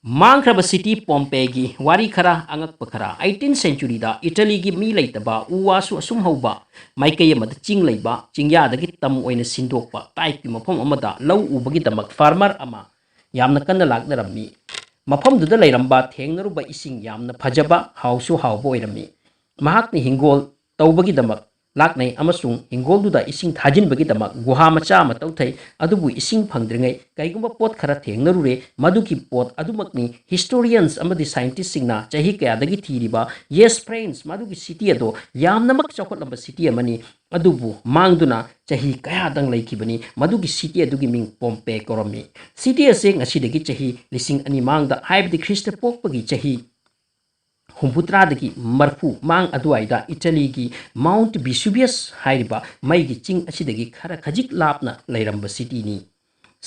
मांग्रब city पोम्पेगी वारी खरा angakpa खरा 18th century da Italy gi mi leitaba uwasu asum hauba maikay amad ching leiba chingya dagi tam oina sindokpa type ki mafam amada law ubagi damak farmer ama yamna kanna laknarami mafam duda leiramba thengnaruba ising yamna phajaba hausu haubo oirami mahakni hingol tawbagi damak laknai amasung hingol duda ising thajin bagi damak guha macha matau thai adubu ising phangdringai kaigumba pot khara thengnarure maduki pot adumakni historians amadi scientists singna chahi kaya dagi thiriba yes friends madugi city ado yamnamak chakhotamba city amani adubu mangduna chahi kaya dang laikibani madugi city adugi ming Pompeii koromi city ase ngasidagi chahi lising ani mangda haibdi Christa pokpagi chahi Humputradi marfu mang aduaida Italy gi Mount Vesuvous haiba meigi ching asidagi khara khajik lapna leiramba city ni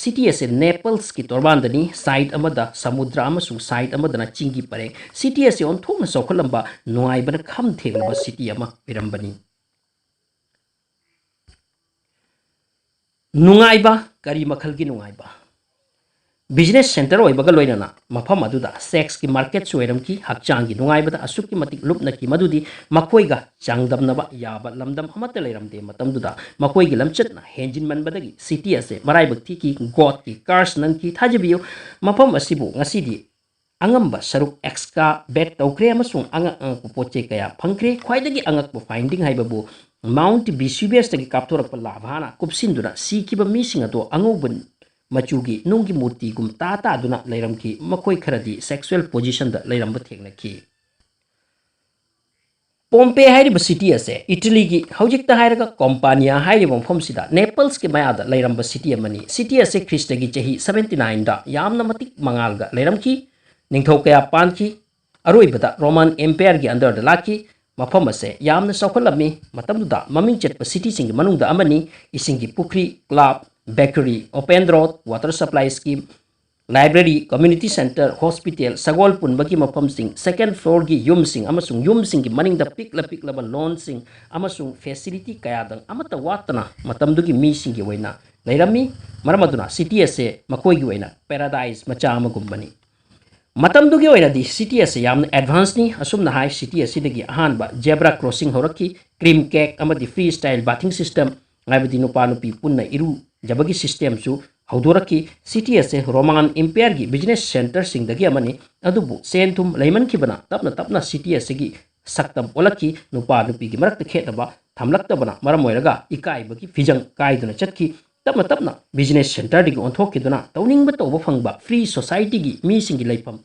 city ase Naples ki torbandani side amada samudra amasu side amadana chingi pare city ase on thokna sokholamba nuai bana kham thelaba city ama irambani nungaiba kari makhalgi nungaiba business center oi baga loinana mafam aduda sex ki market soiram ki hakchang gi nungai bada asuk ki matik lupna ki madudi makoi ga changdam na ba yaba lamdam amata leiram de matam duda makoi gi lamchat na henjin man badagi city ase marai bakti ki god ki cars nan ki thajibiyo mafam asibu ngasidi angamba saruk extra bet tawkre amasung anga poche kaya phangkre khwaidagi angak po finding haibabu Mount Vesuvous tagi kapthorakpa labhana kupsinduna sikiba mising ato angoban machugi nungi murti gum tata aduna leiram ki makoi kharadi sexual position da leiram ba thekna ki Pompeii hairi city ase Italy gi hojik ta hairaga compania hairi mofam sida Naples ki maya da leiram ba city amani city ase Christa gi chahi 79 da yamna matik mangal ga leiram ki ningthau kaya pan ki aroi bada Roman Empire gi under da laki mafam ase yamna sokholami matam da maming chetpa city sing manung da amani ising gi pukri club bakery, open road, water supply scheme, library, community center, hospital, sagol pun bagi mafam sing, second floor gi yum sing, amasung yum sing gi maning da pik la ba lawn sing, amasung facility kaya dang amata watana Matamdugi mi sing gi waina. Leirami maramaduna city ase makoi gi waina paradise macha amagumbani. Matamdugi waina di city ase yamna advance ni asum na high city ase dagi ahan ba zebra crossing horaki, cream cake amadi freestyle bathing system, ngabidi nupa nupi punna iru jabagi system su haudoraki city ase Roman Empire gi business center sing dagi amani adubu sentum leiman kibana tapna city ase gi saktam olaki nupa nupi gi marak khetaba thamlakta bana maram oiraga ikai bagi fijang kaiduna chatki tapna business center digi onthok kiduna tawning ba tawba phangba free society gi mi sing gi leipam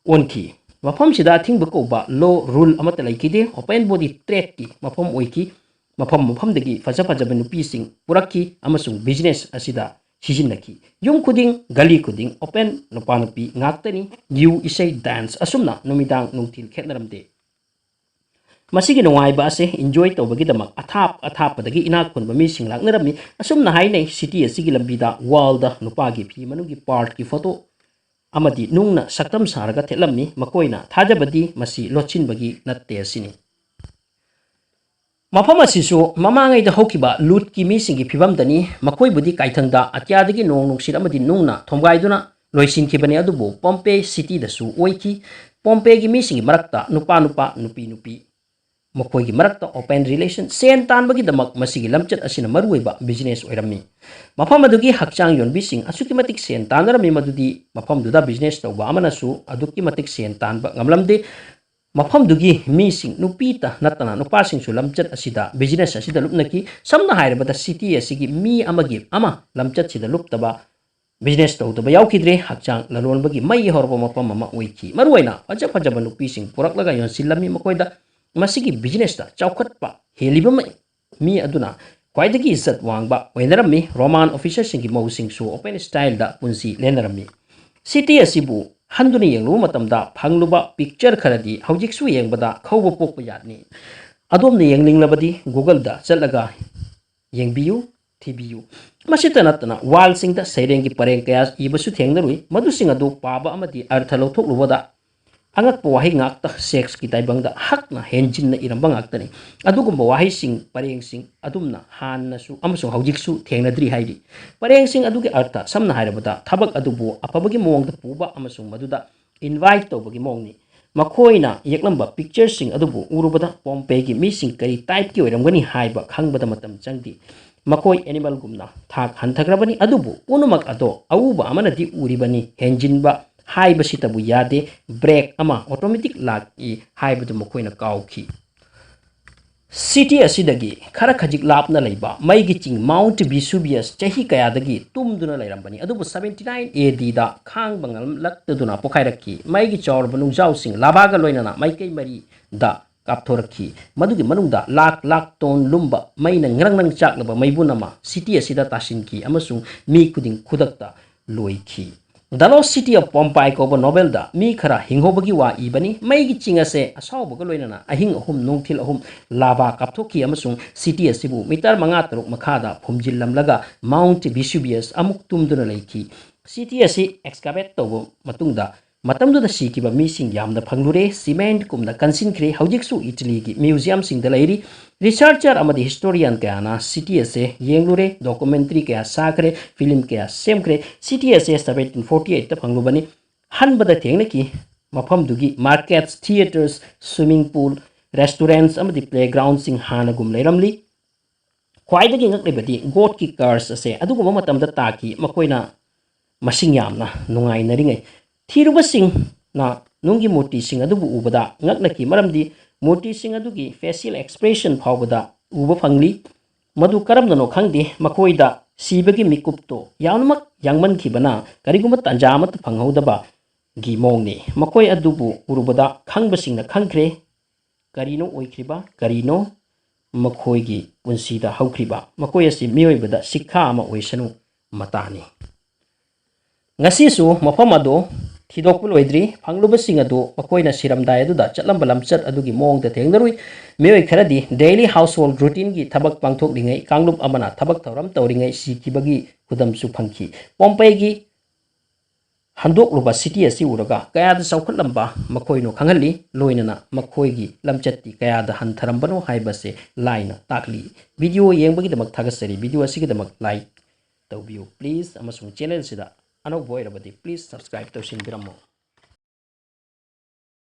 onki mafam sida thingba ko ba law rule amata laikide open body trade ki mafam oiki mafam dagi faja nupi sing puraki amasung business asida sijinaki yung kuding gali kuding open nupa nupi ngaktani yu isay dance asumna numidang nungtil khetnaramde masigi nungai ba ase enjoy tawbagi damak athap dagi inak khunba mi sing laknarami asumna hainai city asigi lambida wall da nupa gi phi manugi part ki photo amadi nungna saktam saraga thelami makoina thajabadi masi lochin bagi natte asini mafam asisu mamangai da hokiba lut ki mi singi phibam dani makoi budi kaithangda atyadagi nong nungsit amadi nungna thomgaiduna loisin khibani adubu Pompeii city da su oiki Pompeii gi mi singi marakta nupa nupi makoi gi marakta open relation sen tan bagi damak masigi lamchat asina maruiba business oirami mafam adugi hakchang yonbi sing asuki matik sen tanarami madudi mafam duda business tawba amana su aduki matik sen tan ba ngamlamde Matamdugi mi sing nupita natana nupa sing su lamchat asida business asida lupnaki samna hairabada city asigi mi amagi ama lamchat sida luptaba business tawtaba yaukidre hakchang lalon bagi mai horba mapam mama oiki maruaina faja nupi sing puraklaga yon silami makoida masigi business ta chawkhatpa heliba mi aduna kwaidagi izzat wangba oinarami Roman officer singi mau sing su open style da punsi lenarami city asibu handuni yenglu matamda phangluba picture kharadi hojiksu yengbada khawba pokpa yatni adomne yenglinglavadi Google da chalaga yengbiyu thibiyu masita natna wall singda seirengi pareng kaya ibasu thengnarui madu sing adu paba amadi artha lothokluwada angakpa wahi ngakta sex ki taibangda hakna henjin na iramba ngaktani adugumba wahi sing pareng sing adumna hanna su amasung hojiksu thengnadri hairi pareng sing adugi artha samna hairabada thabak adubu apabagi mowangda puba amasung maduda invite tawbagi mongni makoina yeklamba picture sing adubu urubada Pompeii gi missing kari type ki oiramgani haiba khangbada matam changdi makoi animal gumna thak hantagrabani adubu unumak ado auba amanadi uribani henjinba haiba sitabu yade break ama automatic lock i haibadu makoina kauki city asidagi khara khajik lapna leiba meigi ching Mount Vesuvius chahi kayadagi tumduna leirambani adubu 79 AD da khang bangal laktaduna pokairaki meigi chawrba nungjaw sing labaga loinana maikai mari da kapthorakhi madugi manungda lak ton lumba maina ngrang chaklaba maibunama city asida tasinki amasung mi kuding khudakta loikhi The Lost City of Pompeii koba novel da mi khara hinghobagi wa ibani meigi ching ase asawbaga loinana ahing ahum nungthil ahum lava kapthoki amasung city asibu mitar manga taruk makhada phumjillamlaga Mount Vesuvius amuk tumduna leiki city asi excavate tobo matungda Matamdugi sikiba mising yamna phanglure cement kumna kansinkhre haujiksu Italy gi museum sing da leiri researcher amadi historian kayana city ase yenglure documentary kaya sakre film kaya semkre city ase 1748 ta phanglubani hanbada thengna ki Matamdugi markets theaters swimming pool restaurants amadi playground sing hana gum leiramli khwaidagi ngaklebadi god ki cars ase aduguma matamda taki makoina masing yamna nungai naringai thiruba sing na nungi murti sing adubu ubada ngakna ki maramdi murti sing adugi facial expression phawbada uba phangli madu karamna no khangdi makoida sibagi mikupto yawnamak yangman khibana kariguma tanjamat phanghodaba gi mongni makoi adubu urubada khangba singna khangkhre karino oikhriba karino makhoigi punsida haukhriba makoi asi mioibada sikha ama oisanu matani ngasisu mafam ado thidokpu loidri phangluba sing adu makoina siramdai adu da chatlamba lamchat adugi mong da thengdarui meoi kharadi daily household routine gi thabak pangthok dingai kanglup amana thabak thoram tawringai sikibagi kudam su phangki Pompeii gi handok luba city asi uraga kaya da saukhatlamba makoino khanghalli loinana makoigi lamchatti kaya da hantharambano haibase laina takli video yengbagi damak thagasari video asigi damak like tawbiu please amasung channel sida anok boy rabadi please subscribe to sin biramo